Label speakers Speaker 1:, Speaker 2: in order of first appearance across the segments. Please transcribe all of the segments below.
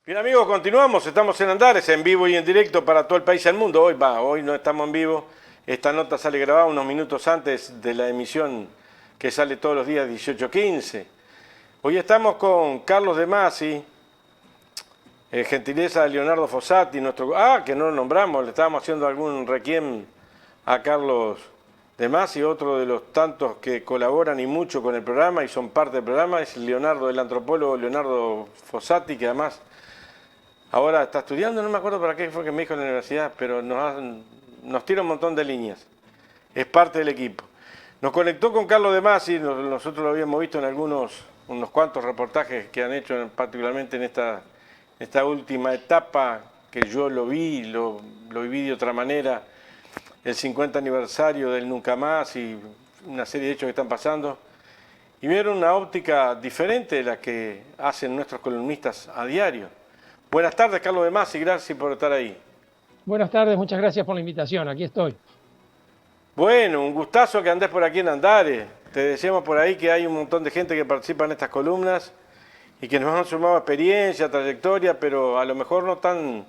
Speaker 1: Bien amigos, continuamos, estamos en Andares, en vivo y en directo para todo el país y el mundo. Hoy no estamos en vivo, esta nota sale grabada unos minutos antes de la emisión que sale todos los días 18:15. Hoy estamos con Carlos De Masi, gentileza de Leonardo Fossati, que no lo nombramos, le estábamos haciendo algún requiem a Carlos De Masi, otro de los tantos que colaboran y mucho con el programa y son parte del programa, es Leonardo, el antropólogo Leonardo Fossati, que además ahora está estudiando, no me acuerdo para qué fue que me dijo en la universidad, pero nos tira un montón de líneas. Es parte del equipo. Nos conectó con Carlos De Masi, nosotros lo habíamos visto en unos cuantos reportajes que han hecho, particularmente en esta última etapa, que yo lo viví de otra manera, el 50 aniversario del Nunca Más y una serie de hechos que están pasando. Y vieron una óptica diferente de la que hacen nuestros columnistas a diario. Buenas tardes, Carlos De Masi, gracias por estar ahí.
Speaker 2: Buenas tardes, muchas gracias por la invitación, aquí estoy.
Speaker 1: Bueno, un gustazo que andés por aquí en Andares. Te decíamos por ahí que hay un montón de gente que participa en estas columnas y que nos han sumado experiencia, trayectoria, pero a lo mejor no tan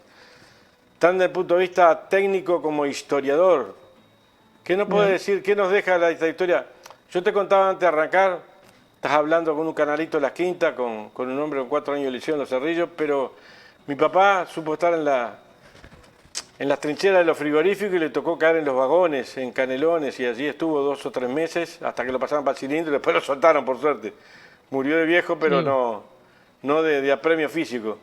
Speaker 1: desde el punto de vista técnico como historiador. ¿Qué nos puede
Speaker 2: Bien.
Speaker 1: decir? ¿Qué nos deja esta historia? Yo te contaba antes de arrancar, estás hablando con un canalito de Las Quintas, con un hombre con 4 años de liceo en Los Cerrillos, pero mi papá supo estar en las trincheras de los frigoríficos y le tocó caer en los vagones, en Canelones, y allí estuvo 2 o 3 meses hasta que lo pasaron para el cilindro y después lo soltaron, por suerte. Murió de viejo, pero
Speaker 2: Sí,
Speaker 1: no de apremio físico.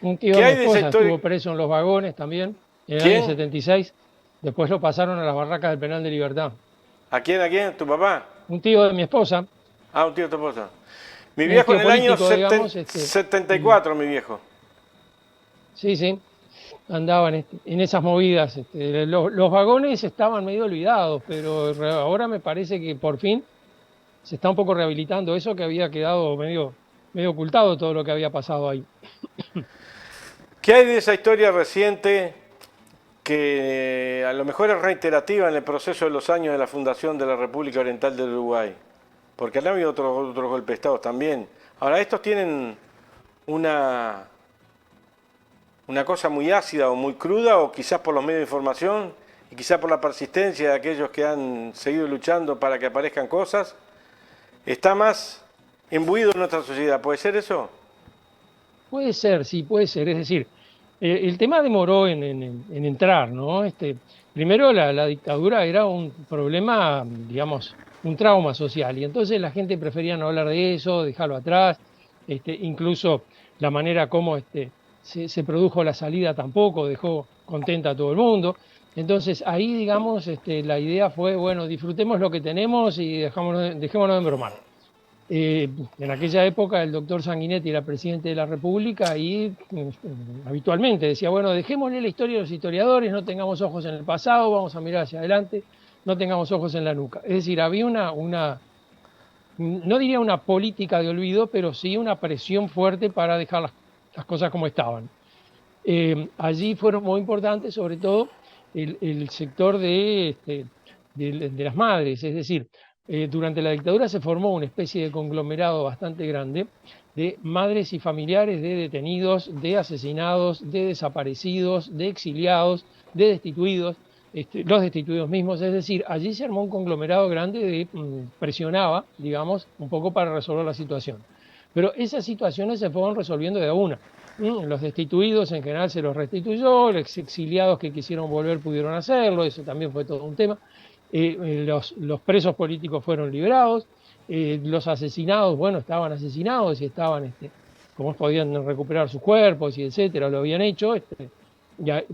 Speaker 2: un tío
Speaker 1: ¿Qué
Speaker 2: de mi
Speaker 1: hay de esa
Speaker 2: esposa
Speaker 1: historia?
Speaker 2: estuvo preso en los vagones también, en el año
Speaker 1: ¿Quién?
Speaker 2: 76, después lo pasaron a las barracas del penal de Libertad.
Speaker 1: ¿A quién? ¿A quién? ¿Tu papá?
Speaker 2: Un tío de mi esposa,
Speaker 1: Ah, un tío de tu esposa. Mi
Speaker 2: un
Speaker 1: viejo en
Speaker 2: tío
Speaker 1: el año
Speaker 2: político, digamos, y
Speaker 1: 74, mi viejo.
Speaker 2: sí, sí, andaban en esas movidas. Los vagones estaban medio olvidados, pero ahora me parece que por fin se está un poco rehabilitando eso que había quedado medio ocultado todo lo que había pasado ahí.
Speaker 1: ¿Qué hay de esa historia reciente que a lo mejor es reiterativa en el proceso de los años de la fundación de la República Oriental del Uruguay? Porque han habido otros golpes de Estado también. Ahora, estos tienen una, una cosa muy ácida o muy cruda, o quizás por los medios de información, y quizás por la persistencia de aquellos que han seguido luchando para que aparezcan cosas, está más imbuido en nuestra sociedad. ¿Puede ser eso?
Speaker 2: Puede ser, sí, puede ser. Es decir, el tema demoró en entrar, ¿no? Primero la dictadura era un problema, digamos, un trauma social, y entonces la gente prefería no hablar de eso, dejarlo atrás, incluso la manera como se produjo la salida tampoco dejó contenta a todo el mundo. Entonces ahí, digamos, la idea fue, bueno, disfrutemos lo que tenemos y dejémonos de embromar. En aquella época el doctor Sanguinetti era presidente de la República y habitualmente decía, bueno, dejémosle la historia a los historiadores, no tengamos ojos en el pasado, vamos a mirar hacia adelante, no tengamos ojos en la nuca. Es decir, había no diría una política de olvido, pero sí una presión fuerte para dejar las cosas como estaban. Allí fueron muy importantes, sobre todo, el sector de las madres, es decir, durante la dictadura se formó una especie de conglomerado bastante grande de madres y familiares de detenidos, de asesinados, de desaparecidos, de exiliados, de destituidos, los destituidos mismos, es decir, allí se armó un conglomerado grande presionaba, digamos, un poco para resolver la situación. Pero esas situaciones se fueron resolviendo de a una. Los destituidos en general se los restituyó, los exiliados que quisieron volver pudieron hacerlo, eso también fue todo un tema. Los presos políticos fueron liberados, los asesinados, bueno, estaban asesinados y estaban, como podían recuperar sus cuerpos y etcétera, lo habían hecho,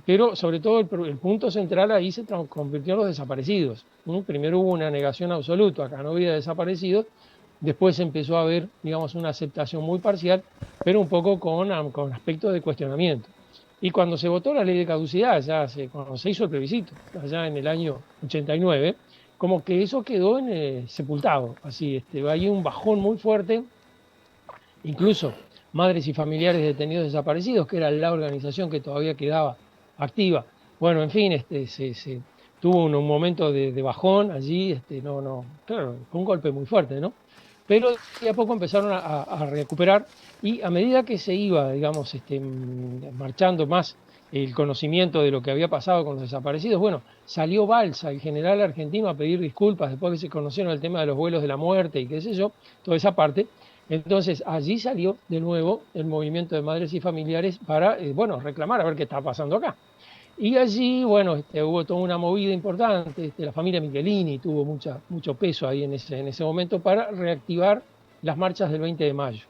Speaker 2: pero sobre todo el punto central ahí se convirtió en los desaparecidos. Primero hubo una negación absoluta, acá no había desaparecidos, después empezó a haber, digamos, una aceptación muy parcial, pero un poco con aspectos de cuestionamiento. Y cuando se votó la ley de caducidad, cuando se hizo el plebiscito, allá en el año 89, como que eso quedó sepultado, así, hay un bajón muy fuerte, incluso madres y familiares de detenidos desaparecidos, que era la organización que todavía quedaba activa. Bueno, en fin, se tuvo un momento de bajón allí, claro, fue un golpe muy fuerte, ¿no? pero de a poco empezaron a recuperar, y a medida que se iba, digamos, marchando más el conocimiento de lo que había pasado con los desaparecidos, bueno, salió Balsa, el general argentino, a pedir disculpas después que se conocieron el tema de los vuelos de la muerte y qué sé yo, toda esa parte. Entonces allí salió de nuevo el movimiento de madres y familiares para, bueno, reclamar a ver qué está pasando acá. Y allí, bueno, hubo toda una movida importante, la familia Michelini tuvo mucho peso ahí en ese momento para reactivar las marchas del 20 de mayo,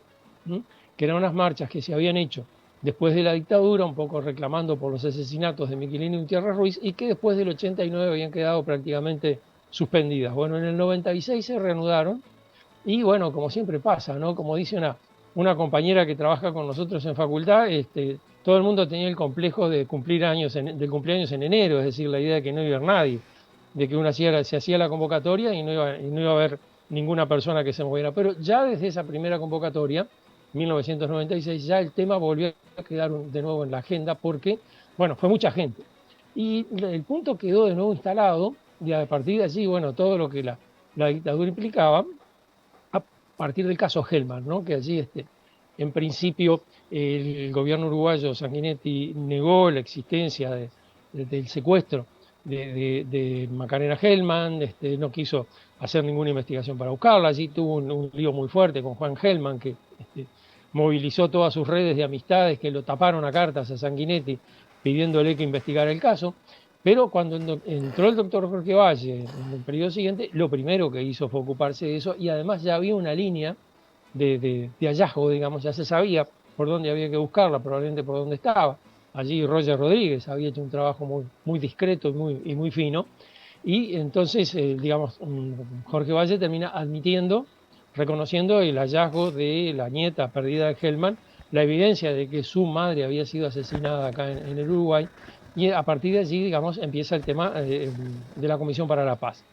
Speaker 2: ¿m? Que eran unas marchas que se habían hecho después de la dictadura, un poco reclamando por los asesinatos de Michelini y Gutiérrez Ruiz, y que después del 89 habían quedado prácticamente suspendidas. Bueno, en el 96 se reanudaron, y bueno, como siempre pasa, ¿no? Como dice una compañera que trabaja con nosotros en facultad, todo el mundo tenía el complejo de del cumpleaños en enero, es decir, la idea de que no iba a haber nadie, de que se hacía la convocatoria y no iba a haber ninguna persona que se moviera. Pero ya desde esa primera convocatoria, 1996, ya el tema volvió a quedar de nuevo en la agenda porque, bueno, fue mucha gente. Y el punto quedó de nuevo instalado, y a partir de allí, bueno, todo lo que la dictadura implicaba, a partir del caso Hellman, ¿no? Que allí, en principio, el gobierno uruguayo, Sanguinetti, negó la existencia del secuestro de Macarena Hellman, no quiso hacer ninguna investigación para buscarla. Allí tuvo un lío muy fuerte con Juan Hellman, que movilizó todas sus redes de amistades que lo taparon a cartas a Sanguinetti pidiéndole que investigara el caso. Pero cuando entró el doctor Jorge Valle en el periodo siguiente, lo primero que hizo fue ocuparse de eso, y además ya había una línea de hallazgo, digamos, ya se sabía por dónde había que buscarla, probablemente por dónde estaba. Allí Roger Rodríguez había hecho un trabajo muy discreto y muy fino, y entonces, digamos, Jorge Valle termina reconociendo el hallazgo de la nieta perdida de Hellman, la evidencia de que su madre había sido asesinada acá en el Uruguay, y a partir de allí, digamos, empieza el tema de la Comisión para la Paz.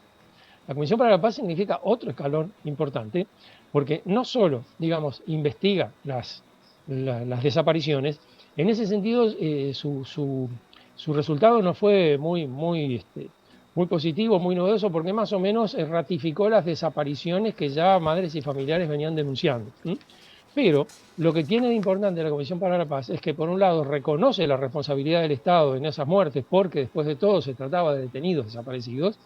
Speaker 2: La Comisión para la Paz significa otro escalón importante, porque no solo, digamos, investiga las desapariciones. En ese sentido, su resultado no fue muy positivo, muy novedoso, porque más o menos ratificó las desapariciones que ya madres y familiares venían denunciando. Pero lo que tiene de importante la Comisión para la Paz es que, por un lado, reconoce la responsabilidad del Estado en esas muertes, porque después de todo se trataba de detenidos desaparecidos,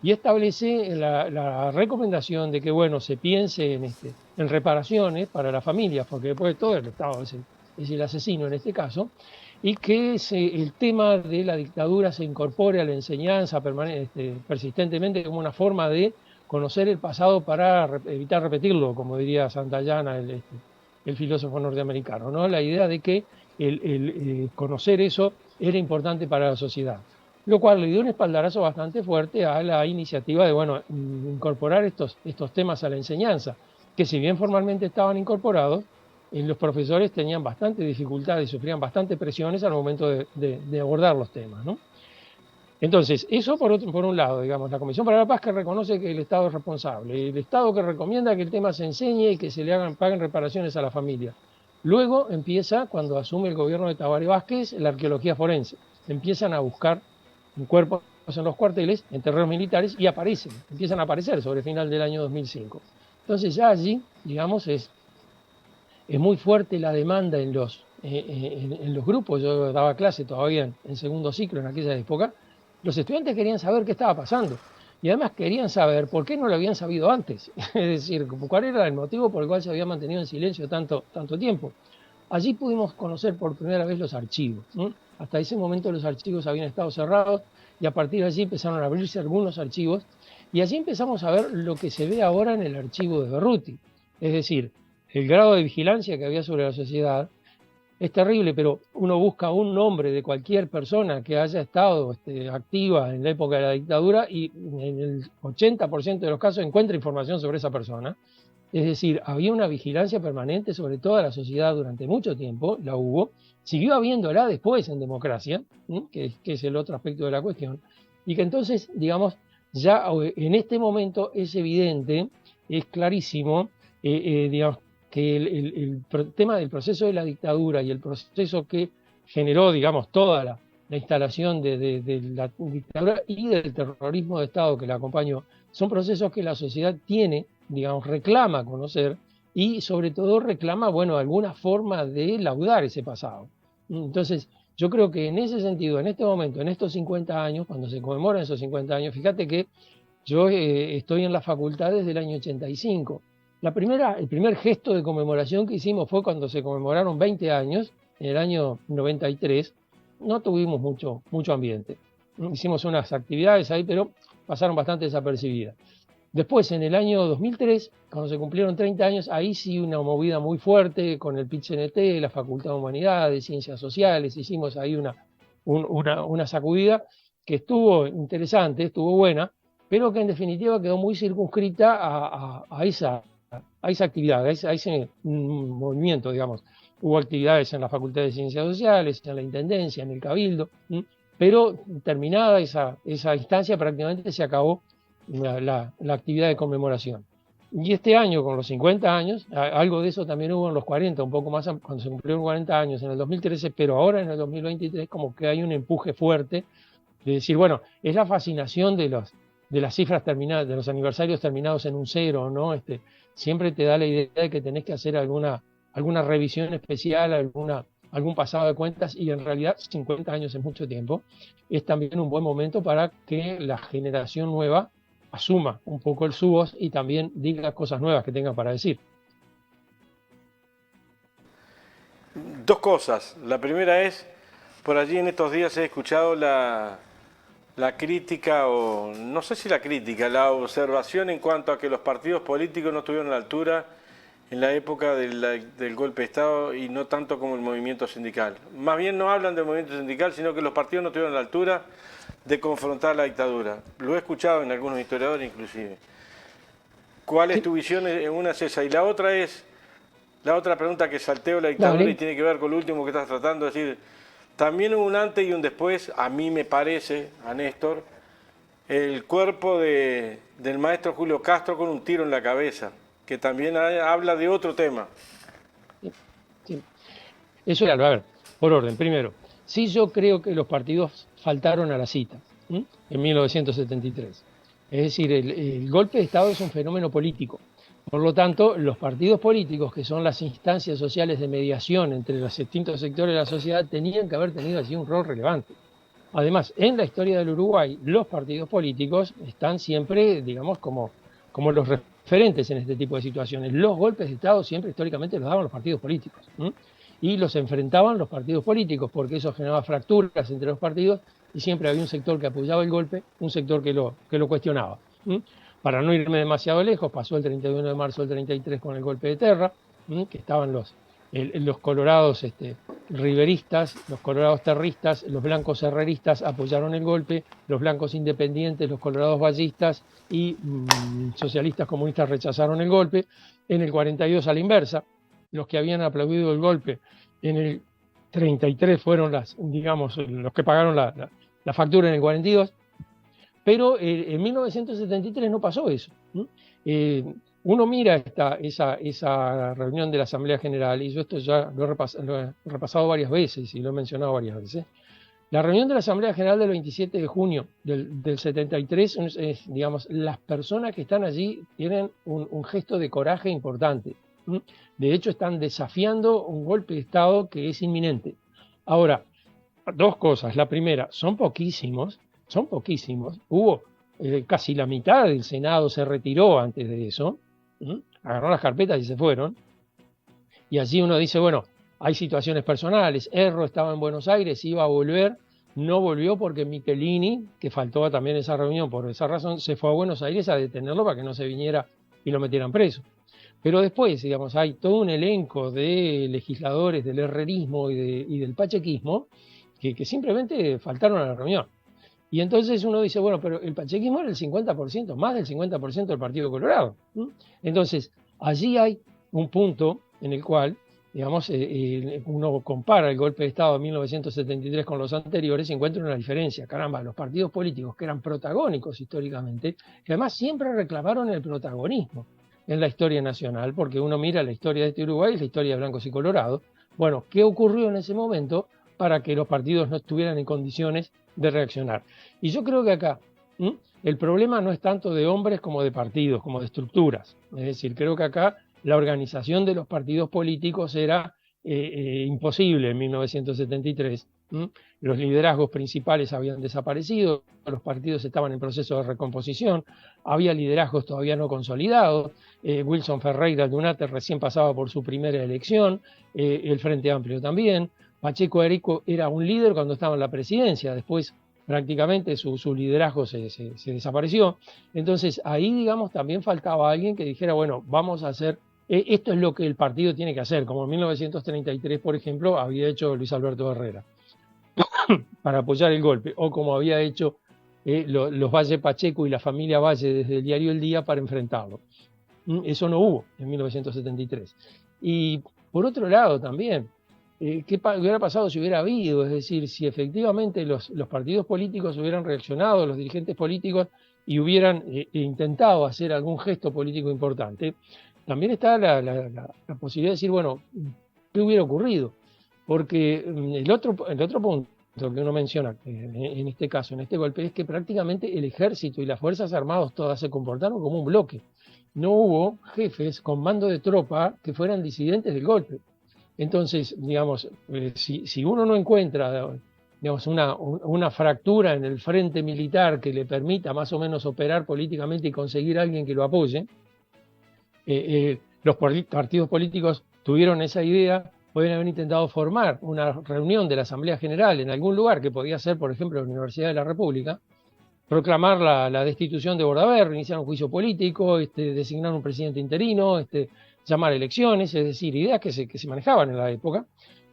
Speaker 2: y establece la recomendación de que, bueno, se piense en reparaciones para las familias, porque después de todo el Estado es el asesino en este caso, y que el tema de la dictadura se incorpore a la enseñanza persistentemente como una forma de conocer el pasado para evitar repetirlo, como diría Santayana, el filósofo norteamericano, ¿no? La idea de que el conocer eso era importante para la sociedad, lo cual le dio un espaldarazo bastante fuerte a la iniciativa de, bueno, incorporar estos temas a la enseñanza, que si bien formalmente estaban incorporados, los profesores tenían bastante dificultad y sufrían bastante presiones al momento de abordar los temas, ¿no? Entonces, eso por un lado, digamos, la Comisión para la Paz, que reconoce que el Estado es responsable, el Estado que recomienda que el tema se enseñe y que se le paguen reparaciones a la familia. Luego empieza, cuando asume el gobierno de Tabaré Vázquez, la arqueología forense. Empiezan a buscar cuerpos en los cuarteles, en terrenos militares, y empiezan a aparecer sobre el final del año 2005. Entonces ya allí, digamos, es muy fuerte la demanda en los grupos. Yo daba clase todavía en segundo ciclo en aquella época. Los estudiantes querían saber qué estaba pasando, y además querían saber por qué no lo habían sabido antes, es decir, cuál era el motivo por el cual se había mantenido en silencio tanto tiempo. Allí pudimos conocer por primera vez los archivos, ¿no? Hasta ese momento los archivos habían estado cerrados, y a partir de allí empezaron a abrirse algunos archivos, y allí empezamos a ver lo que se ve ahora en el archivo de Berruti, es decir, el grado de vigilancia que había sobre la sociedad. Es terrible, pero uno busca un nombre de cualquier persona que haya estado activa en la época de la dictadura, y en el 80% de los casos encuentra información sobre esa persona. Es decir, había una vigilancia permanente sobre toda la sociedad durante mucho tiempo, la hubo, siguió habiéndola después en democracia, que es el otro aspecto de la cuestión, y que entonces, digamos, ya en este momento es evidente, es clarísimo, digamos, que el tema del proceso de la dictadura y el proceso que generó, digamos, toda la instalación de la dictadura y del terrorismo de Estado que la acompañó, son procesos que la sociedad tiene, digamos, reclama conocer y sobre todo reclama, bueno, alguna forma de laudar ese pasado. Entonces, yo creo que en ese sentido, en este momento, en estos 50 años, cuando se conmemoran esos 50 años, fíjate que yo estoy en la facultad desde el año 85. El primer gesto de conmemoración que hicimos fue cuando se conmemoraron 20 años, en el año 93. No tuvimos mucho ambiente. Hicimos unas actividades ahí, pero pasaron bastante desapercibidas. Después, en el año 2003, cuando se cumplieron 30 años, ahí sí una movida muy fuerte con el PIT-CNT, la Facultad de Humanidades, Ciencias Sociales, hicimos ahí una sacudida que estuvo interesante, estuvo buena, pero que en definitiva quedó muy circunscrita a esa actividad, a ese movimiento, digamos. Hubo actividades en la Facultad de Ciencias Sociales, en la Intendencia, en el Cabildo, pero terminada esa instancia prácticamente se acabó la actividad de conmemoración. Y este año, con los 50 años, algo de eso también hubo en los 40, un poco más cuando se cumplieron 40 años en el 2013, pero ahora en el 2023 como que hay un empuje fuerte de decir, bueno, es la fascinación de las cifras terminadas, de los aniversarios terminados en un cero, ¿no? Siempre te da la idea de que tenés que hacer alguna revisión especial, algún pasado de cuentas, y en realidad 50 años es mucho tiempo. Es también un buen momento para que la generación nueva asuma un poco el su voz y también diga cosas nuevas que tenga para decir.
Speaker 1: Dos cosas. La primera es, por allí en estos días he escuchado la crítica, o no sé si la crítica, la observación en cuanto a que los partidos políticos no estuvieron a la altura en la época del golpe de Estado y no tanto como el movimiento sindical. Más bien no hablan del movimiento sindical, sino que los partidos no estuvieron a la altura de confrontar la dictadura. Lo he escuchado en algunos historiadores inclusive. ¿Cuál es tu visión? Una es esa. Y la otra pregunta que salteo la dictadura. Dale. Y tiene que ver con lo último que estás tratando, es decir, también hubo un antes y un después, a mí me parece, a Néstor, el cuerpo del maestro Julio Castro con un tiro en la cabeza, que también habla de otro tema.
Speaker 2: Sí. Eso es, a ver, por orden. Primero, sí, yo creo que los partidos faltaron a la cita en 1973. Es decir, el golpe de Estado es un fenómeno político. Por lo tanto, los partidos políticos, que son las instancias sociales de mediación entre los distintos sectores de la sociedad, tenían que haber tenido allí un rol relevante. Además, en la historia del Uruguay, los partidos políticos están siempre, digamos, como los referentes en este tipo de situaciones. Los golpes de Estado siempre históricamente los daban los partidos políticos. Y los enfrentaban los partidos políticos, porque eso generaba fracturas entre los partidos y siempre había un sector que apoyaba el golpe, un sector que lo cuestionaba. Para no irme demasiado lejos, pasó el 31 de marzo del 33 con el golpe de Terra, que estaban los colorados riveristas, los colorados terristas, los blancos herreristas apoyaron el golpe, los blancos independientes, los colorados vallistas y socialistas comunistas rechazaron el golpe. En el 42 a la inversa, los que habían aplaudido el golpe en el 33 fueron los que pagaron la factura en el 42. Pero en 1973 no pasó eso. Uno mira esa reunión de la Asamblea General, y yo esto ya lo he repasado varias veces y lo he mencionado varias veces. La reunión de la Asamblea General del 27 de junio del 73, digamos, las personas que están allí tienen un gesto de coraje importante. De hecho, están desafiando un golpe de Estado que es inminente. Ahora, dos cosas. La primera, son poquísimos. Hubo casi la mitad del Senado se retiró antes de eso, agarró las carpetas y se fueron. Y allí uno dice, bueno, hay situaciones personales. Erro estaba en Buenos Aires, iba a volver, no volvió porque Michelini, que faltó también esa reunión por esa razón, se fue a Buenos Aires a detenerlo para que no se viniera y lo metieran preso. Pero después, digamos, hay todo un elenco de legisladores del herrerismo y del pachequismo que simplemente faltaron a la reunión. Y entonces uno dice, bueno, pero el pachequismo era el 50%, más del 50% del Partido Colorado. Entonces, allí hay un punto en el cual, digamos, uno compara el golpe de Estado de 1973 con los anteriores y encuentra una diferencia. Caramba, los partidos políticos que eran protagónicos históricamente, que además siempre reclamaron el protagonismo en la historia nacional, porque uno mira la historia de este Uruguay y la historia de blancos y colorados. Bueno, ¿qué ocurrió en ese momento para que los partidos no estuvieran en condiciones de reaccionar? Y yo creo que acá ¿Mm? El problema no es tanto de hombres como de partidos, como de estructuras. Es decir, creo que acá la organización de los partidos políticos era imposible en 1973. ¿Mm? Los liderazgos principales habían desaparecido, los partidos estaban en proceso de recomposición, había liderazgos todavía no consolidados. Wilson Ferreira Dunate recién pasaba por su primera elección, el Frente Amplio también. Pacheco Erico era un líder cuando estaba en la presidencia, después prácticamente su liderazgo se desapareció. Entonces ahí, digamos, también faltaba alguien que dijera, bueno, vamos a hacer, esto es lo que el partido tiene que hacer, como en 1933, por ejemplo, había hecho Luis Alberto Herrera, para apoyar el golpe, o como había hecho los Valle Pacheco y la familia Valle desde el diario El Día para enfrentarlo. Eso no hubo en 1973. Y por otro lado también, ¿qué hubiera pasado si hubiera habido? Es decir, si efectivamente los partidos políticos hubieran reaccionado, los dirigentes políticos, y hubieran intentado hacer algún gesto político importante, también está la posibilidad de decir, bueno, ¿qué hubiera ocurrido? Porque el otro punto que uno menciona en este caso, en este golpe, es que prácticamente el ejército y las Fuerzas Armadas todas se comportaron como un bloque. No hubo jefes con mando de tropa que fueran disidentes del golpe. Entonces, digamos, si uno no encuentra, digamos, una fractura en el frente militar que le permita más o menos operar políticamente y conseguir a alguien que lo apoye, los partidos políticos tuvieron esa idea, pueden haber intentado formar una reunión de la Asamblea General en algún lugar, que podía ser, por ejemplo, la Universidad de la República, proclamar la destitución de Bordaberry, iniciar un juicio político, designar un presidente interino, llamar elecciones, es decir, ideas que se manejaban en la época.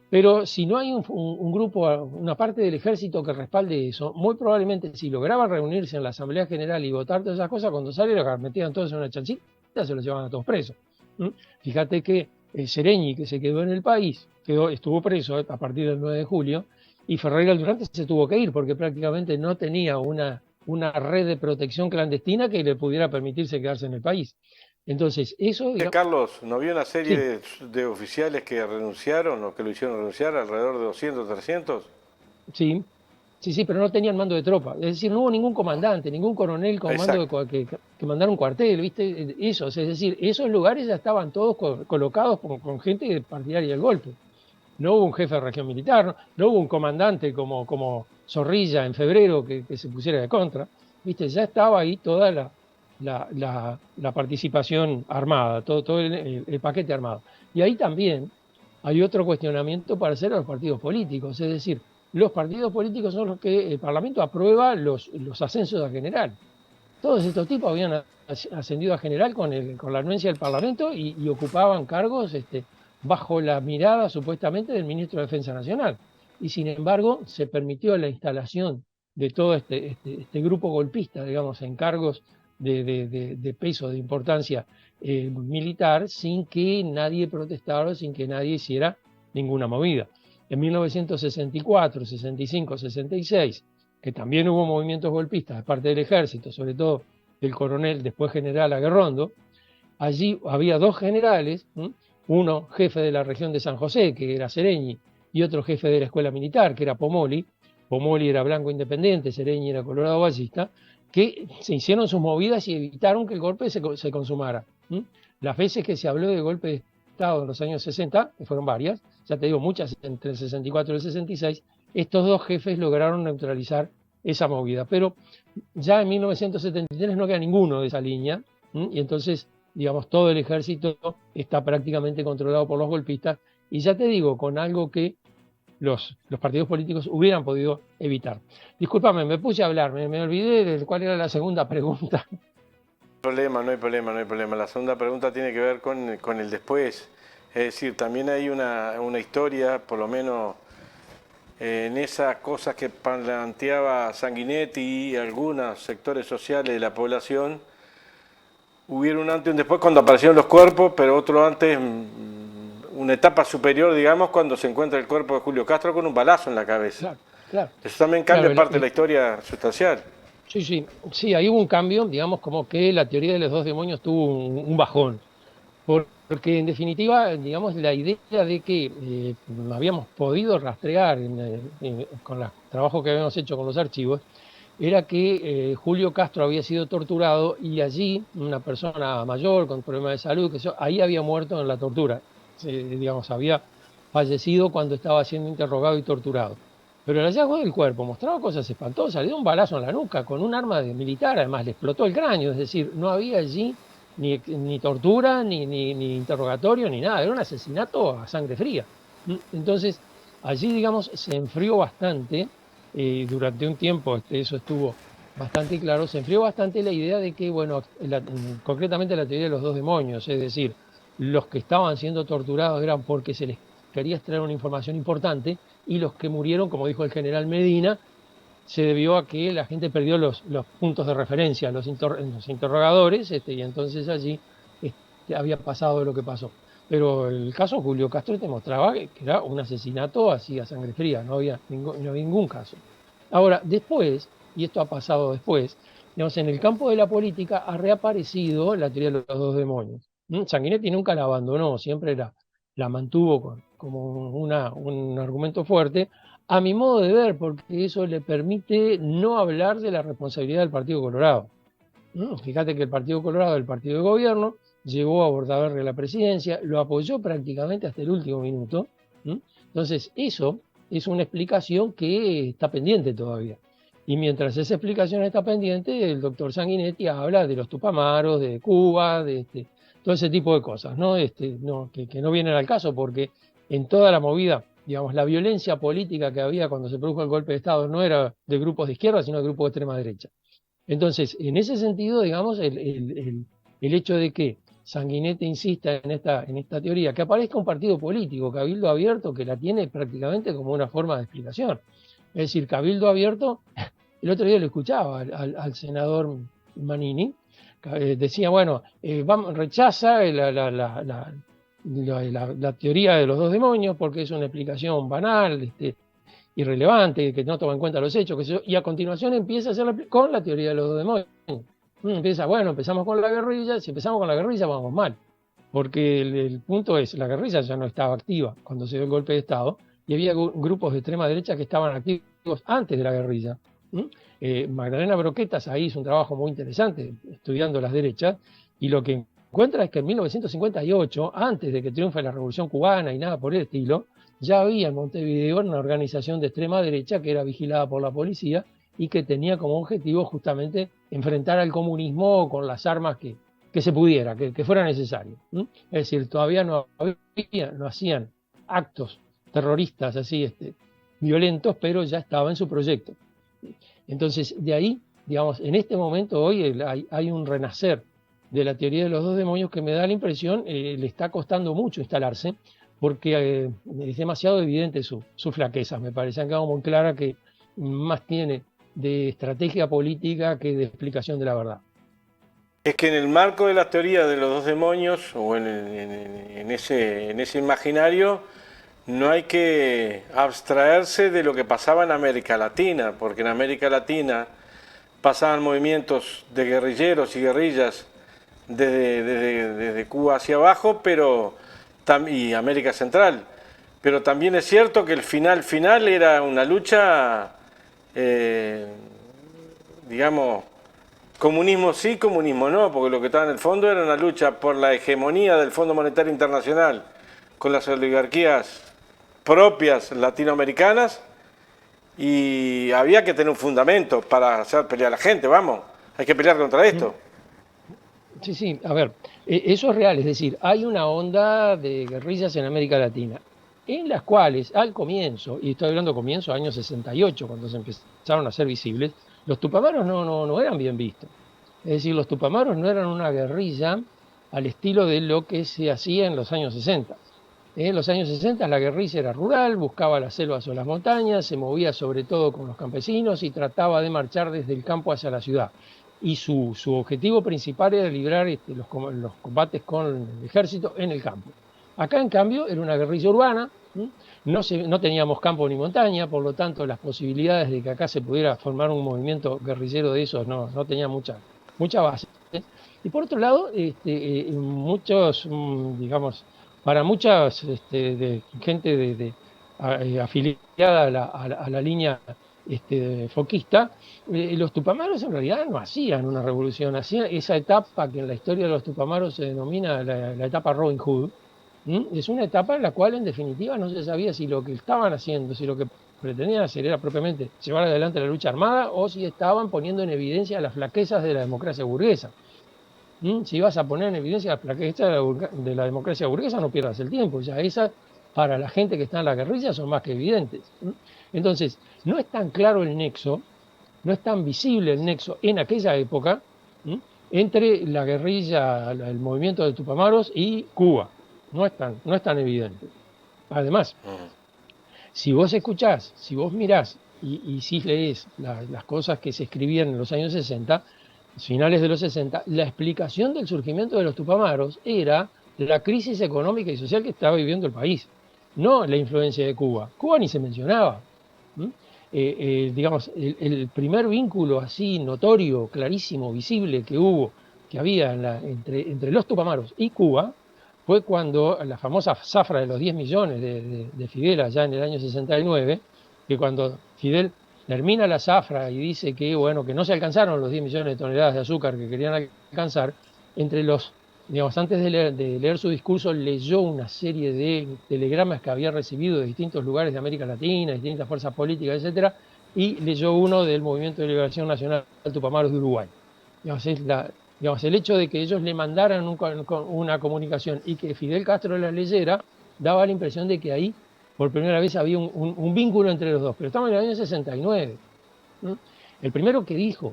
Speaker 2: Pero si no hay un grupo, una parte del ejército que respalde eso, muy probablemente si lograban reunirse en la Asamblea General y votar todas esas cosas, cuando salen los metían todos en una chanchita, se los llevaban a todos presos. Fíjate que Sereñi, que se quedó en el país, estuvo preso a partir del 9 de julio, y Ferreira Durante se tuvo que ir porque prácticamente no tenía una red de protección clandestina que le pudiera permitirse quedarse en el país. Entonces, eso... Digamos,
Speaker 1: Carlos, ¿no vio una serie
Speaker 2: sí,
Speaker 1: de oficiales que renunciaron o que lo hicieron renunciar, alrededor de 200, 300?
Speaker 2: sí, sí, pero no tenían mando de tropa. Es decir, no hubo ningún comandante, ningún coronel con mando
Speaker 1: Exacto.
Speaker 2: que mandara un cuartel, ¿viste? Eso, es decir, esos lugares ya estaban todos colocados con gente partidaria del golpe. No hubo un jefe de región militar, no hubo un comandante como Zorrilla en febrero que se pusiera de contra, ¿viste? Ya estaba ahí toda la participación armada, todo el paquete armado. Y ahí también hay otro cuestionamiento para hacer a los partidos políticos, es decir, los partidos políticos son los que el Parlamento aprueba los ascensos a general. Todos estos tipos habían ascendido a general con la anuencia del Parlamento y ocupaban cargos bajo la mirada supuestamente del ministro de Defensa Nacional. Y sin embargo se permitió la instalación de todo este grupo golpista, digamos, en cargos de peso, de importancia militar, sin que nadie protestara, sin que nadie hiciera ninguna movida. En 1964, 65, 66, que también hubo movimientos golpistas de parte del ejército, sobre todo del coronel, después general Aguerrondo, allí había dos generales, uno jefe de la región de San José, que era Sereñi, y otro jefe de la escuela militar, que era Pomoli. Pomoli era blanco independiente, Sereñi era colorado ballista, que se hicieron sus movidas y evitaron que el golpe se consumara. Las veces que se habló de golpe de Estado en los años 60, que fueron varias, ya te digo, muchas entre el 64 y el 66, estos dos jefes lograron neutralizar esa movida. Pero ya en 1973 no queda ninguno de esa línea, y entonces, digamos, todo el ejército está prácticamente controlado por los golpistas, y ya te digo, con algo que los partidos políticos hubieran podido evitar. Discúlpame, me puse a hablar, me olvidé de cuál era la segunda pregunta.
Speaker 1: No hay problema. La segunda pregunta tiene que ver con el después. Es decir, también hay una historia, por lo menos en esas cosas que planteaba Sanguinetti y algunos sectores sociales de la población, hubieron un antes y un después cuando aparecieron los cuerpos, pero otro antes, una etapa superior, digamos, cuando se encuentra el cuerpo de Julio Castro con un balazo en la cabeza.
Speaker 2: Claro.
Speaker 1: Eso también cambia parte de la historia sustancial.
Speaker 2: Sí, ahí hubo un cambio, digamos, como que la teoría de los dos demonios tuvo un bajón. Porque en definitiva, digamos, la idea de que habíamos podido rastrear con el trabajo que habíamos hecho con los archivos, era que Julio Castro había sido torturado y allí una persona mayor con problemas de salud, ahí había muerto en la tortura, digamos, había fallecido cuando estaba siendo interrogado y torturado. Pero el hallazgo del cuerpo mostraba cosas espantosas, le dio un balazo en la nuca con un arma militar, además le explotó el cráneo, es decir, no había allí ni tortura, ni interrogatorio, ni nada, era un asesinato a sangre fría. Entonces, allí, digamos, se enfrió bastante, durante un tiempo eso estuvo bastante claro, se enfrió bastante la idea de que, bueno, concretamente la teoría de los dos demonios, es decir, los que estaban siendo torturados eran porque se les quería extraer una información importante y los que murieron, como dijo el general Medina, se debió a que la gente perdió los puntos de referencia, los interrogadores, y entonces allí había pasado lo que pasó. Pero el caso Julio Castro te mostraba que era un asesinato así a sangre fría, no había ningún caso. Ahora, después, y esto ha pasado después, digamos, en el campo de la política ha reaparecido la teoría de los dos demonios. Sanguinetti nunca la abandonó, siempre la mantuvo como un argumento fuerte, a mi modo de ver, porque eso le permite no hablar de la responsabilidad del Partido Colorado. Fíjate que el Partido Colorado, el partido de gobierno, llegó a Bordaberry a la presidencia, lo apoyó prácticamente hasta el último minuto. Entonces, eso es una explicación que está pendiente todavía. Y mientras esa explicación está pendiente, el doctor Sanguinetti habla de los Tupamaros, de Cuba, de todo ese tipo de cosas, ¿no? Que no vienen al caso, porque en toda la movida, digamos, la violencia política que había cuando se produjo el golpe de Estado no era de grupos de izquierda, sino de grupos de extrema derecha. Entonces, en ese sentido, digamos, el hecho de que Sanguinetti insista en esta teoría, que aparezca un partido político, Cabildo Abierto, que la tiene prácticamente como una forma de explicación. Es decir, Cabildo Abierto, el otro día lo escuchaba al senador Manini, decía, bueno, rechaza la teoría de los dos demonios porque es una explicación banal, irrelevante, que no toma en cuenta los hechos, y a continuación empieza a hacer con la teoría de los dos demonios. Empezamos con la guerrilla, si empezamos con la guerrilla vamos mal, porque el punto es, la guerrilla ya no estaba activa cuando se dio el golpe de Estado, y había grupos de extrema derecha que estaban activos antes de la guerrilla. Magdalena Broquetas ahí hizo un trabajo muy interesante estudiando las derechas, y lo que encuentra es que en 1958, antes de que triunfe la Revolución Cubana y nada por el estilo, ya había en Montevideo una organización de extrema derecha que era vigilada por la policía y que tenía como objetivo justamente enfrentar al comunismo con las armas que se pudiera, que fuera necesario. Es decir, todavía no hacían actos terroristas así violentos, pero ya estaba en su proyecto. Entonces, de ahí, digamos, en este momento hoy hay un renacer de la teoría de los dos demonios que me da la impresión le está costando mucho instalarse, porque es demasiado evidente su flaqueza. Me parece que quedado muy clara que más tiene de estrategia política que de explicación de la verdad.
Speaker 1: Es que en el marco de la teoría de los dos demonios, o en ese imaginario, no hay que abstraerse de lo que pasaba en América Latina, porque en América Latina pasaban movimientos de guerrilleros y guerrillas desde Cuba hacia abajo, y América Central. Pero también es cierto que el final era una lucha, digamos, comunismo sí, comunismo no, porque lo que estaba en el fondo era una lucha por la hegemonía del Fondo Monetario Internacional con las oligarquías propias latinoamericanas, y había que tener un fundamento para hacer pelear a la gente, vamos, hay que pelear contra esto.
Speaker 2: Sí, a ver, eso es real, es decir, hay una onda de guerrillas en América Latina, en las cuales al comienzo, y estoy hablando comienzo años 68, cuando se empezaron a ser visibles, los tupamaros no eran bien vistos. Es decir, los tupamaros no eran una guerrilla al estilo de lo que se hacía en los años 60. En los años 60 la guerrilla era rural, buscaba las selvas o las montañas, se movía sobre todo con los campesinos y trataba de marchar desde el campo hacia la ciudad. Y su objetivo principal era librar los combates con el ejército en el campo. Acá, en cambio, era una guerrilla urbana, no teníamos campo ni montaña, por lo tanto las posibilidades de que acá se pudiera formar un movimiento guerrillero de esos no tenía mucha base. Y por otro lado, muchos, digamos, para muchas gente afiliada a la línea foquista, los tupamaros en realidad no hacían una revolución, hacían esa etapa que en la historia de los tupamaros se denomina la etapa Robin Hood. Es una etapa en la cual en definitiva no se sabía si lo que estaban haciendo, si lo que pretendían hacer era propiamente llevar adelante la lucha armada o si estaban poniendo en evidencia las flaquezas de la democracia burguesa. Si vas a poner en evidencia las flaquezas de la democracia burguesa, no pierdas el tiempo, ya esas para la gente que está en la guerrilla son más que evidentes. Entonces, no es tan claro el nexo, no es tan visible el nexo en aquella época entre la guerrilla, el movimiento de Tupamaros y Cuba. No es tan evidente. Además, si vos escuchás, si vos mirás y si lees las cosas que se escribían en los años 60, finales de los 60, la explicación del surgimiento de los Tupamaros era la crisis económica y social que estaba viviendo el país, no la influencia de Cuba. Cuba ni se mencionaba. Digamos, el primer vínculo así notorio, clarísimo, visible que había entre los Tupamaros y Cuba, fue cuando la famosa zafra de los 10 millones de Fidel allá en el año 69, que cuando Fidel termina la zafra y dice que, bueno, que no se alcanzaron los 10 millones de toneladas de azúcar que querían alcanzar, digamos, antes de leer su discurso, leyó una serie de telegramas que había recibido de distintos lugares de América Latina, distintas fuerzas políticas, etcétera, y leyó uno del Movimiento de Liberación Nacional Tupamaros de Uruguay. Digamos, el hecho de que ellos le mandaran una comunicación y que Fidel Castro la leyera, daba la impresión de que ahí por primera vez había un vínculo entre los dos. Pero estamos en el año 69. El primero que dijo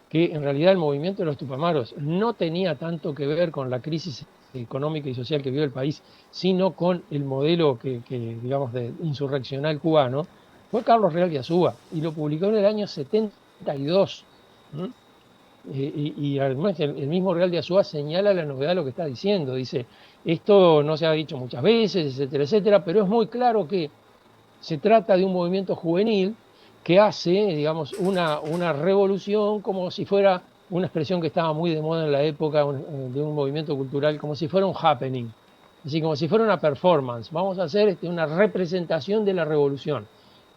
Speaker 2: que en realidad el movimiento de los Tupamaros no tenía tanto que ver con la crisis económica y social que vivió el país, sino con el modelo digamos, de insurreccional cubano, fue Carlos Real de Azúa, y lo publicó en el año 72. Y además el mismo Real de Azúa señala la novedad de lo que está diciendo. Dice, esto no se ha dicho muchas veces, etcétera, etcétera, pero es muy claro que se trata de un movimiento juvenil que hace, digamos, una revolución como si fuera una expresión que estaba muy de moda en la época de un movimiento cultural, como si fuera un happening, así como si fuera una performance. Vamos a hacer una representación de la revolución.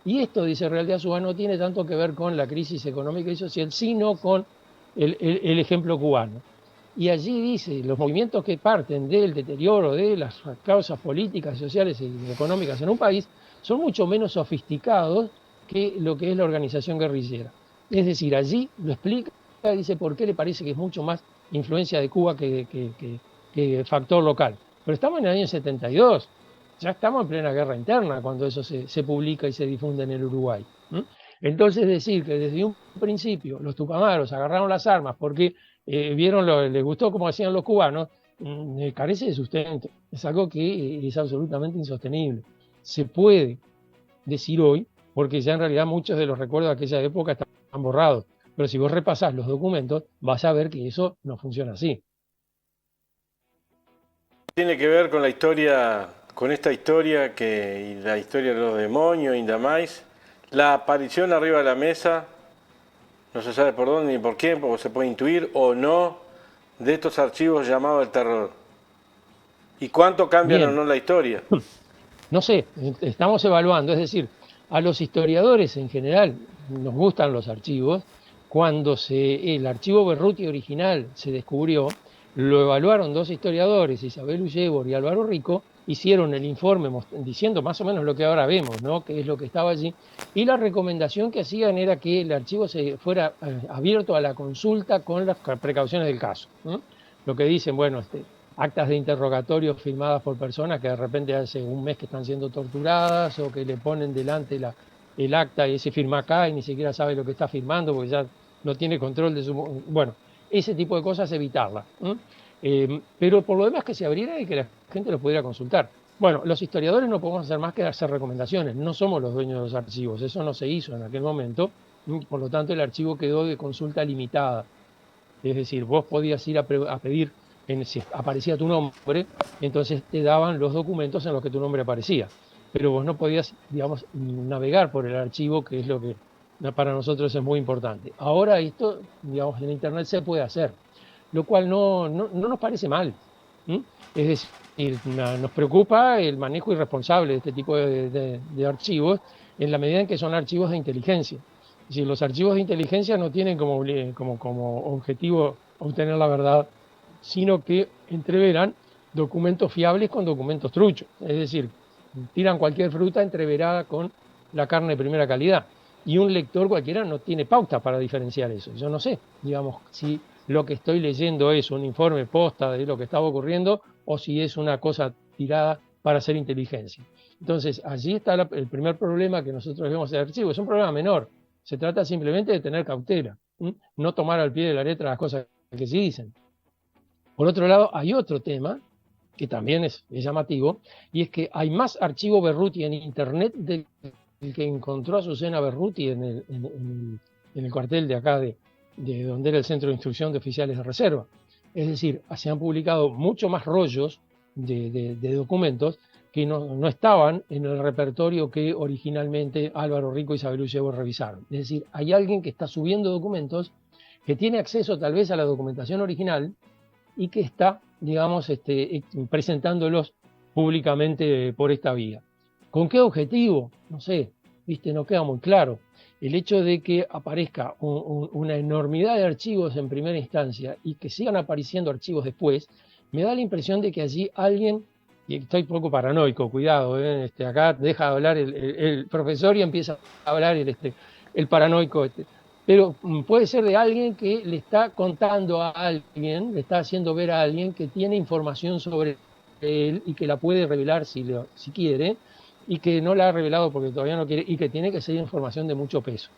Speaker 2: Y esto, dice Real de Azúa, no tiene tanto que ver con la crisis económica y social, sino con el ejemplo cubano. Y allí dice, los movimientos que parten del deterioro de las causas políticas, sociales y económicas en un país son mucho menos sofisticados que lo que es la organización guerrillera. Es decir, allí lo explica, dice por qué le parece que es mucho más influencia de Cuba que factor local. Pero estamos en el año 72, ya estamos en plena guerra interna cuando eso se publica y se difunde en el Uruguay. Entonces decir que desde un principio los Tupamaros agarraron las armas porque les gustó como hacían los cubanos, carece de sustento. Es algo que es absolutamente insostenible. Se puede decir hoy, porque ya en realidad muchos de los recuerdos de aquella época están borrados, pero si vos repasás los documentos vas a ver que eso no funciona así.
Speaker 1: Tiene que ver con la historia, con esta historia y la historia de los demonios, Indamais, la aparición arriba de la mesa, no se sabe por dónde ni por qué, porque se puede intuir o no, de estos archivos llamados el terror. ¿Y cuánto cambian o no la historia?
Speaker 2: No sé, estamos evaluando, es decir, a los historiadores en general nos gustan los archivos. Cuando el archivo Berruti original se descubrió, lo evaluaron dos historiadores, Isabel Ullébor y Álvaro Rico, hicieron el informe diciendo más o menos lo que ahora vemos, ¿no? Que es lo que estaba allí, y la recomendación que hacían era que el archivo se fuera abierto a la consulta con las precauciones del caso. Lo que dicen, bueno, actas de interrogatorio firmadas por personas que de repente hace un mes que están siendo torturadas o que le ponen delante el acta y se firma acá y ni siquiera sabe lo que está firmando porque ya no tiene control de su... Bueno, ese tipo de cosas evitarlas. Pero por lo demás que se abriera y que la gente lo pudiera consultar. Bueno, los historiadores no podemos hacer más que hacer recomendaciones, no somos los dueños de los archivos, eso no se hizo en aquel momento, por lo tanto el archivo quedó de consulta limitada. Es decir, vos podías ir a pedir, si aparecía tu nombre, entonces te daban los documentos en los que tu nombre aparecía, pero vos no podías, digamos, navegar por el archivo, que es lo que para nosotros es muy importante. Ahora esto, digamos, en Internet se puede hacer, lo cual no nos parece mal. Es decir, nos preocupa el manejo irresponsable de este tipo de archivos en la medida en que son archivos de inteligencia. Es decir, los archivos de inteligencia no tienen como objetivo obtener la verdad, sino que entreveran documentos fiables con documentos truchos. Es decir, tiran cualquier fruta entreverada con la carne de primera calidad. Y un lector cualquiera no tiene pauta para diferenciar eso. Yo no sé, digamos, si lo que estoy leyendo es un informe posta de lo que estaba ocurriendo o si es una cosa tirada para hacer inteligencia. Entonces, allí está el primer problema que nosotros vemos en el archivo. Es un problema menor. Se trata simplemente de tener cautela, no tomar al pie de la letra las cosas que se dicen. Por otro lado, hay otro tema que también es llamativo, y es que hay más archivo Berruti en Internet del que encontró a Azucena Berruti en el cuartel de acá de donde era el Centro de Instrucción de Oficiales de Reserva. Es decir, se han publicado mucho más rollos de documentos que no estaban en el repertorio que originalmente Álvaro Rico y Isabel Ullego revisaron. Es decir, hay alguien que está subiendo documentos, que tiene acceso tal vez a la documentación original y que está, digamos, presentándolos públicamente por esta vía. ¿Con qué objetivo? No sé, no queda muy claro. El hecho de que aparezca una enormidad de archivos en primera instancia y que sigan apareciendo archivos después, me da la impresión de que allí alguien, y estoy un poco paranoico, cuidado, acá deja de hablar el profesor y empieza a hablar el paranoico. Pero puede ser de alguien que le está contando a alguien, le está haciendo ver a alguien que tiene información sobre él y que la puede revelar si quiere, y que no la ha revelado porque todavía no quiere, y que tiene que ser información de mucho peso.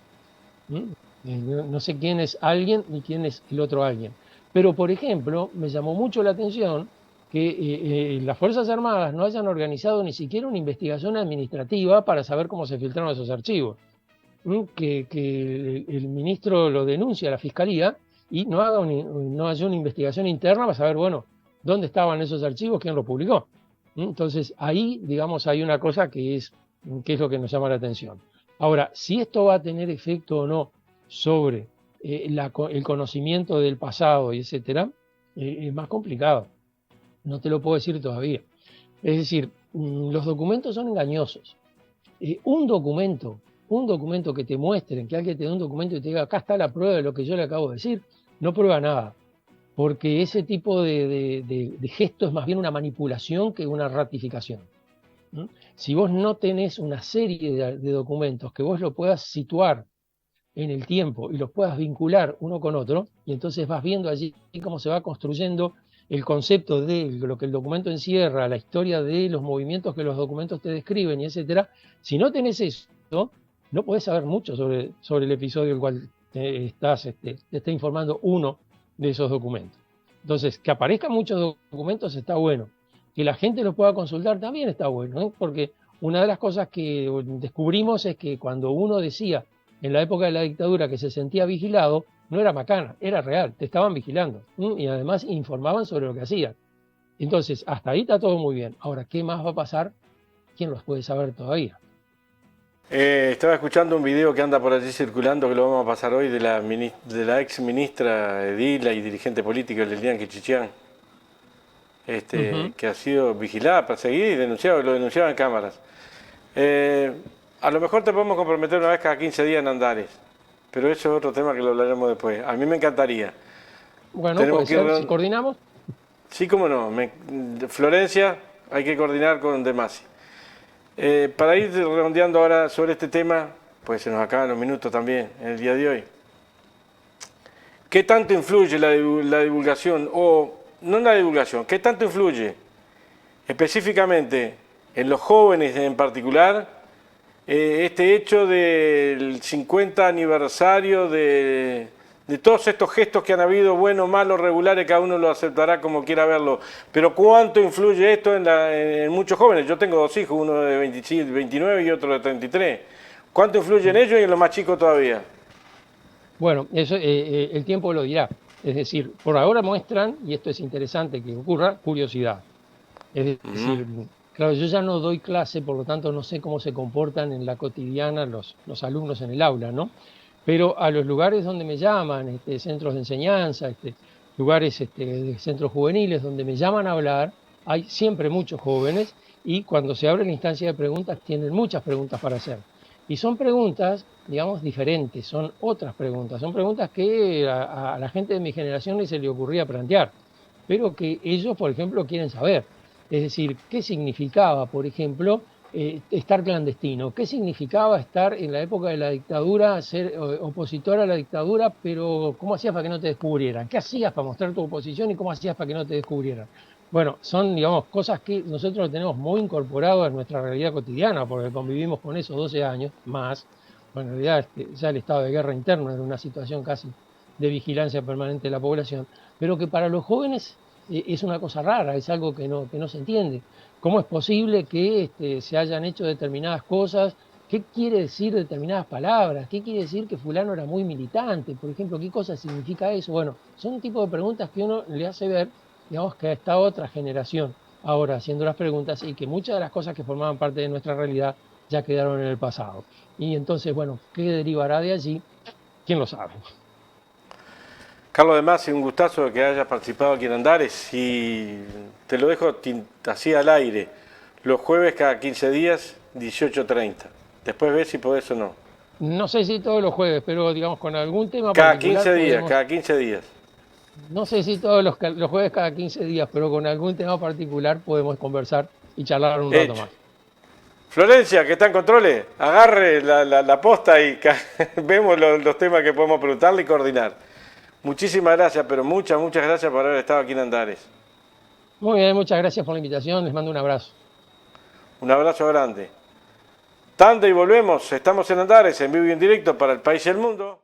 Speaker 2: No sé quién es alguien ni quién es el otro alguien. Pero, por ejemplo, me llamó mucho la atención que las Fuerzas Armadas no hayan organizado ni siquiera una investigación administrativa para saber cómo se filtraron esos archivos. Que el ministro lo denuncia a la Fiscalía y no haya una investigación interna para saber, bueno, dónde estaban esos archivos, quién los publicó. Entonces, ahí, digamos, hay una cosa que es lo que nos llama la atención. Ahora, si esto va a tener efecto o no sobre el conocimiento del pasado y etcétera, es más complicado. No te lo puedo decir todavía. Es decir, los documentos son engañosos. Un documento que te muestren, que alguien te dé un documento y te diga, acá está la prueba de lo que yo le acabo de decir, no prueba nada. Porque ese tipo de gesto es más bien una manipulación que una ratificación. Si vos no tenés una serie de documentos que vos lo puedas situar en el tiempo y los puedas vincular uno con otro, y entonces vas viendo allí cómo se va construyendo el concepto de lo que el documento encierra, la historia de los movimientos que los documentos te describen, y etcétera. Si no tenés eso, no podés saber mucho sobre el episodio del cual te está informando uno de esos documentos. Entonces, que aparezcan muchos documentos está bueno. Que la gente los pueda consultar también está bueno, porque una de las cosas que descubrimos es que cuando uno decía en la época de la dictadura que se sentía vigilado, no era macana, era real, te estaban vigilando y además informaban sobre lo que hacían. Entonces, hasta ahí está todo muy bien. Ahora, ¿qué más va a pasar? ¿Quién los puede saber todavía?
Speaker 1: Estaba escuchando un video que anda por allí circulando, que lo vamos a pasar hoy, de la ex ministra Edila y dirigente político Lilian Kichichian, que ha sido vigilada, perseguida y lo denunciaba en cámaras. A lo mejor te podemos comprometer una vez cada 15 días en Andares, pero eso es otro tema que lo hablaremos después. A mí me encantaría.
Speaker 2: Bueno, puede ser, si coordinamos.
Speaker 1: Sí, cómo no. Florencia, hay que coordinar con Demasi. Para ir redondeando ahora sobre este tema, pues se nos acaban los minutos también en el día de hoy. ¿Qué tanto influye la divulgación, o no la divulgación, qué tanto influye específicamente en los jóvenes en particular este hecho del 50 aniversario de todos estos gestos que han habido, buenos, malos, regulares, cada uno lo aceptará como quiera verlo, pero cuánto influye esto en muchos jóvenes? Yo tengo dos hijos, uno de 29 y otro de 33. ¿Cuánto influye en ellos y en los más chicos todavía?
Speaker 2: Bueno, eso el tiempo lo dirá. Es decir, por ahora muestran, y esto es interesante que ocurra, curiosidad. Es decir, claro, yo ya no doy clase, por lo tanto no sé cómo se comportan en la cotidiana los alumnos en el aula, ¿no? Pero a los lugares donde me llaman, centros de enseñanza, lugares, centros juveniles donde me llaman a hablar, hay siempre muchos jóvenes y cuando se abre la instancia de preguntas tienen muchas preguntas para hacer. Y son preguntas, digamos, diferentes, son otras preguntas, son preguntas que a la gente de mi generación ni se le ocurría plantear, pero que ellos, por ejemplo, quieren saber. Es decir, ¿qué significaba, por ejemplo, estar clandestino? ¿Qué significaba estar en la época de la dictadura, ser opositor a la dictadura, pero cómo hacías para que no te descubrieran? ¿Qué hacías para mostrar tu oposición y cómo hacías para que no te descubrieran? Bueno, son, digamos, cosas que nosotros lo tenemos muy incorporado en nuestra realidad cotidiana, porque convivimos con eso 12 años más. Bueno, en realidad ya el estado de guerra interno era una situación casi de vigilancia permanente de la población, pero que para los jóvenes es una cosa rara, es algo que no se entiende. ¿Cómo es posible que se hayan hecho determinadas cosas? ¿Qué quiere decir determinadas palabras? ¿Qué quiere decir que fulano era muy militante? Por ejemplo, ¿qué cosa significa eso? Bueno, son un tipo de preguntas que uno le hace ver, digamos, que a esta otra generación ahora haciendo las preguntas y que muchas de las cosas que formaban parte de nuestra realidad ya quedaron en el pasado. Y entonces, bueno, ¿qué derivará de allí? ¿Quién lo sabe?
Speaker 1: Carlos de Masi, un gustazo que hayas participado aquí en Andares y te lo dejo así al aire. Los jueves cada 15 días, 18:30. Después ves si podés o no.
Speaker 2: No sé si todos los jueves, pero digamos con algún tema
Speaker 1: Cada
Speaker 2: particular
Speaker 1: 15 días,
Speaker 2: podemos.
Speaker 1: cada 15 días.
Speaker 2: No sé si todos los jueves cada 15 días, pero con algún tema particular podemos conversar y charlar un rato
Speaker 1: Hecho.
Speaker 2: más.
Speaker 1: Florencia, que está en controles, agarre la posta y vemos los temas que podemos preguntarle y coordinar. Muchísimas gracias, pero muchas gracias por haber estado aquí en Andares.
Speaker 2: Muy bien, muchas gracias por la invitación, les mando un abrazo.
Speaker 1: Un abrazo grande. Tanto y volvemos, estamos en Andares, en vivo y en directo para el país y el mundo.